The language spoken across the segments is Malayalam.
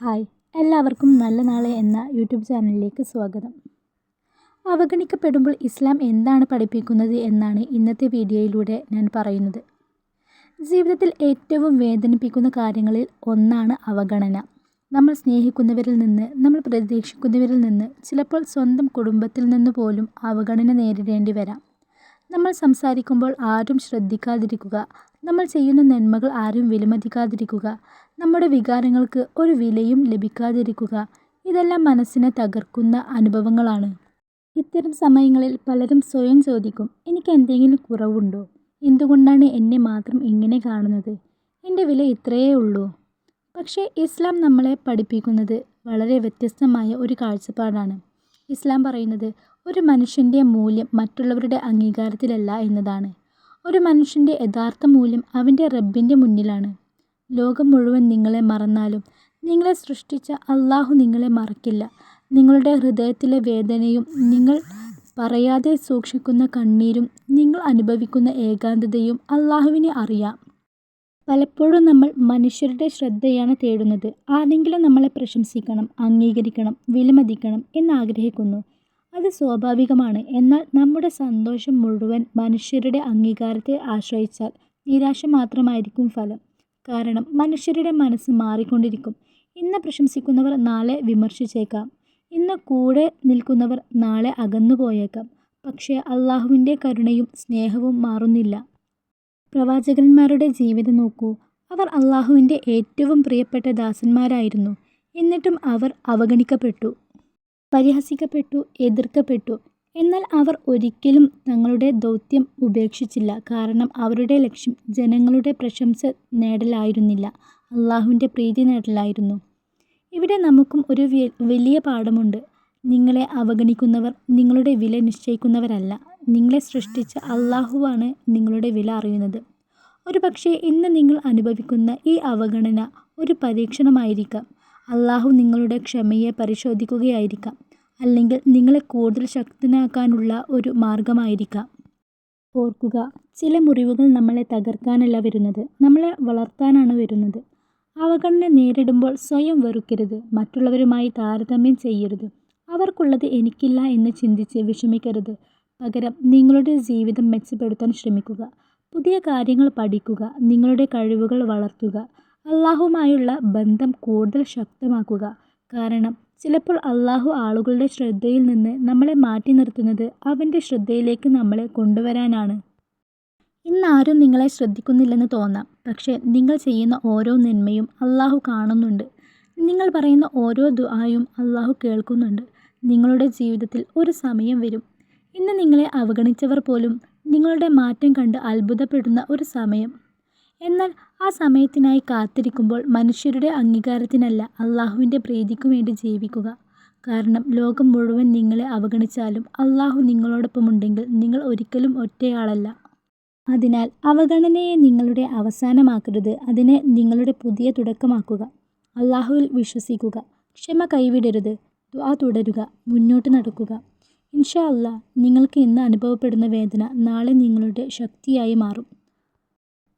ഹായ്, എല്ലാവർക്കും നല്ല നാളെ എന്ന യൂട്യൂബ് ചാനലിലേക്ക് സ്വാഗതം. അവഗണിക്കപ്പെടുമ്പോൾ ഇസ്ലാം എന്താണ് പഠിപ്പിക്കുന്നത് എന്നാണ് ഇന്നത്തെ വീഡിയോയിലൂടെ ഞാൻ പറയുന്നത്. ജീവിതത്തിൽ ഏറ്റവും വേദനിപ്പിക്കുന്ന കാര്യങ്ങളിൽ ഒന്നാണ് അവഗണന. നമ്മൾ സ്നേഹിക്കുന്നവരിൽ നിന്ന്, നമ്മൾ പ്രതീക്ഷിക്കുന്നവരിൽ നിന്ന്, ചിലപ്പോൾ സ്വന്തം കുടുംബത്തിൽ നിന്ന് പോലും അവഗണന നേരിടേണ്ടി വരാം. നമ്മൾ സംസാരിക്കുമ്പോൾ ആരും ശ്രദ്ധിക്കാതിരിക്കുക, നമ്മൾ ചെയ്യുന്ന നന്മകൾ ആരും വിലമതിക്കാതിരിക്കുക, നമ്മുടെ വികാരങ്ങൾക്ക് ഒരു വിലയും ലഭിക്കാതിരിക്കുക, ഇതെല്ലാം മനസ്സിനെ തകർക്കുന്ന അനുഭവങ്ങളാണ്. ഇത്തരം സമയങ്ങളിൽ പലരും സ്വയം ചോദിക്കും, എനിക്ക് എന്തെങ്കിലും കുറവുണ്ടോ? എന്തുകൊണ്ടാണ് എന്നെ മാത്രം ഇങ്ങനെ കാണുന്നത്? എൻ്റെ വില ഇത്രയേ ഉള്ളൂ. പക്ഷേ ഇസ്ലാം നമ്മളെ പഠിപ്പിക്കുന്നത് വളരെ വ്യത്യസ്തമായ ഒരു കാഴ്ചപ്പാടാണ്. ഇസ്ലാം പറയുന്നത് ഒരു മനുഷ്യൻ്റെ മൂല്യം മറ്റുള്ളവരുടെ അംഗീകാരത്തിലല്ല എന്നതാണ്. ഒരു മനുഷ്യൻ്റെ യഥാർത്ഥ മൂല്യം അവൻ്റെ റബ്ബിൻ്റെ മുന്നിലാണ്. ലോകം മുഴുവൻ നിങ്ങളെ മറന്നാലും നിങ്ങളെ സൃഷ്ടിച്ച അള്ളാഹു നിങ്ങളെ മറക്കില്ല. നിങ്ങളുടെ ഹൃദയത്തിലെ വേദനയും, നിങ്ങൾ പറയാതെ സൂക്ഷിക്കുന്ന കണ്ണീരും, നിങ്ങൾ അനുഭവിക്കുന്ന ഏകാന്തതയും അള്ളാഹുവിന് അറിയാം. പലപ്പോഴും നമ്മൾ മനുഷ്യരുടെ ശ്രദ്ധയാണ് തേടുന്നത്. ആരെങ്കിലും നമ്മളെ പ്രശംസിക്കണം, അംഗീകരിക്കണം, വിലമതിക്കണം എന്നാഗ്രഹിക്കുന്നു. അത് സ്വാഭാവികമാണ്. എന്നാൽ നമ്മുടെ സന്തോഷം മുഴുവൻ മനുഷ്യരുടെ അംഗീകാരത്തെ ആശ്രയിച്ചാൽ നിരാശ മാത്രമായിരിക്കും ഫലം. കാരണം മനുഷ്യരുടെ മനസ്സ് മാറിക്കൊണ്ടിരിക്കും. ഇന്ന് പ്രശംസിക്കുന്നവർ നാളെ വിമർശിച്ചേക്കാം. ഇന്ന് കൂടെ നിൽക്കുന്നവർ നാളെ അകന്നു പോയേക്കാം. പക്ഷേ അള്ളാഹുവിൻ്റെ കരുണയും സ്നേഹവും മാറുന്നില്ല. പ്രവാചകന്മാരുടെ ജീവിതം നോക്കൂ. അവർ അള്ളാഹുവിൻ്റെ ഏറ്റവും പ്രിയപ്പെട്ട ദാസന്മാരായിരുന്നു. എന്നിട്ടും അവർ അവഗണിക്കപ്പെട്ടു, പരിഹസിക്കപ്പെട്ടു, എതിർക്കപ്പെട്ടു. എന്നാൽ അവർ ഒരിക്കലും തങ്ങളുടെ ദൗത്യം ഉപേക്ഷിച്ചില്ല. കാരണം അവരുടെ ലക്ഷ്യം ജനങ്ങളുടെ പ്രശംസ നേടലായിരുന്നില്ല, അള്ളാഹുവിൻ്റെ പ്രീതി നേടലായിരുന്നു. ഇവിടെ നമുക്കും ഒരു വലിയ പാഠമുണ്ട്. നിങ്ങളെ അവഗണിക്കുന്നവർ നിങ്ങളുടെ വില നിശ്ചയിക്കുന്നവരല്ല. നിങ്ങളെ സൃഷ്ടിച്ച അള്ളാഹുവാണ് നിങ്ങളുടെ വില അറിയുന്നത്. ഒരുപക്ഷേ ഇന്ന് നിങ്ങൾ അനുഭവിക്കുന്ന ഈ അവഗണന ഒരു പരീക്ഷണമായിരിക്കാം. അള്ളാഹു നിങ്ങളുടെ ക്ഷമയെ പരിശോധിക്കുകയായിരിക്കാം. അല്ലെങ്കിൽ നിങ്ങളെ കൂടുതൽ ശക്തനാക്കാനുള്ള ഒരു മാർഗമായിരിക്കാം. ഓർക്കുക, ചില മുറിവുകൾ നമ്മളെ തകർക്കാനല്ല വരുന്നത്, നമ്മളെ വളർത്താനാണ് വരുന്നത്. അവഗണന നേരിടുമ്പോൾ സ്വയം വെറുക്കരുത്. മറ്റുള്ളവരുമായി താരതമ്യം ചെയ്യരുത്. അവർക്കുള്ളത് എനിക്കില്ല എന്ന് ചിന്തിച്ച് വിഷമിക്കരുത്. പകരം നിങ്ങളുടെ ജീവിതം മെച്ചപ്പെടുത്താൻ ശ്രമിക്കുക. പുതിയ കാര്യങ്ങൾ പഠിക്കുക. നിങ്ങളുടെ കഴിവുകൾ വളർത്തുക. അള്ളാഹുമായുള്ള ബന്ധം കൂടുതൽ ശക്തമാക്കുക. കാരണം ചിലപ്പോൾ അള്ളാഹു ആളുകളുടെ ശ്രദ്ധയിൽ നിന്ന് നമ്മളെ മാറ്റി നിർത്തുന്നത് അവൻ്റെ ശ്രദ്ധയിലേക്ക് നമ്മളെ കൊണ്ടുവരാനാണ്. ഇന്നാരും നിങ്ങളെ ശ്രദ്ധിക്കുന്നില്ലെന്ന് തോന്നാം. പക്ഷേ നിങ്ങൾ ചെയ്യുന്ന ഓരോ നന്മയും അള്ളാഹു കാണുന്നുണ്ട്. നിങ്ങൾ പറയുന്ന ഓരോ ദുആയും അള്ളാഹു കേൾക്കുന്നുണ്ട്. നിങ്ങളുടെ ജീവിതത്തിൽ ഒരു സമയം വരും, ഇന്ന് നിങ്ങളെ അവഗണിച്ചവർ പോലും നിങ്ങളുടെ മാറ്റം കണ്ട് അത്ഭുതപ്പെടുന്ന ഒരു സമയം. എന്നാൽ ആ സമയത്തിനായി കാത്തിരിക്കുമ്പോൾ മനുഷ്യരുടെ അംഗീകാരത്തിനല്ല, അള്ളാഹുവിൻ്റെ പ്രീതിക്കു വേണ്ടി ജീവിക്കുക. കാരണം ലോകം മുഴുവൻ നിങ്ങളെ അവഗണിച്ചാലും അള്ളാഹു നിങ്ങളോടൊപ്പമുണ്ടെങ്കിൽ നിങ്ങൾ ഒരിക്കലും ഒറ്റയാളല്ല. അതിനാൽ അവഗണനയെ നിങ്ങളുടെ അവസാനമാക്കരുത്, അതിനെ നിങ്ങളുടെ പുതിയ തുടക്കമാക്കുക. അള്ളാഹുവിൽ വിശ്വസിക്കുക, ക്ഷമ കൈവിടരുത്, ദുആ തുടരുക, മുന്നോട്ട് നടക്കുക. ഇൻഷാ അല്ലാഹ് നിങ്ങൾക്ക് ഇന്ന് അനുഭവപ്പെടുന്ന വേദന നാളെ നിങ്ങളുടെ ശക്തിയായി മാറും.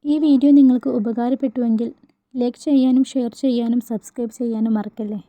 ഈ വീഡിയോ നിങ്ങൾക്ക് ഉപകാരപ്പെട്ടുവെങ്കിൽ ലൈക്ക് ചെയ്യാനും ഷെയർ ചെയ്യാനും സബ്സ്ക്രൈബ് ചെയ്യാനും മറക്കല്ലേ.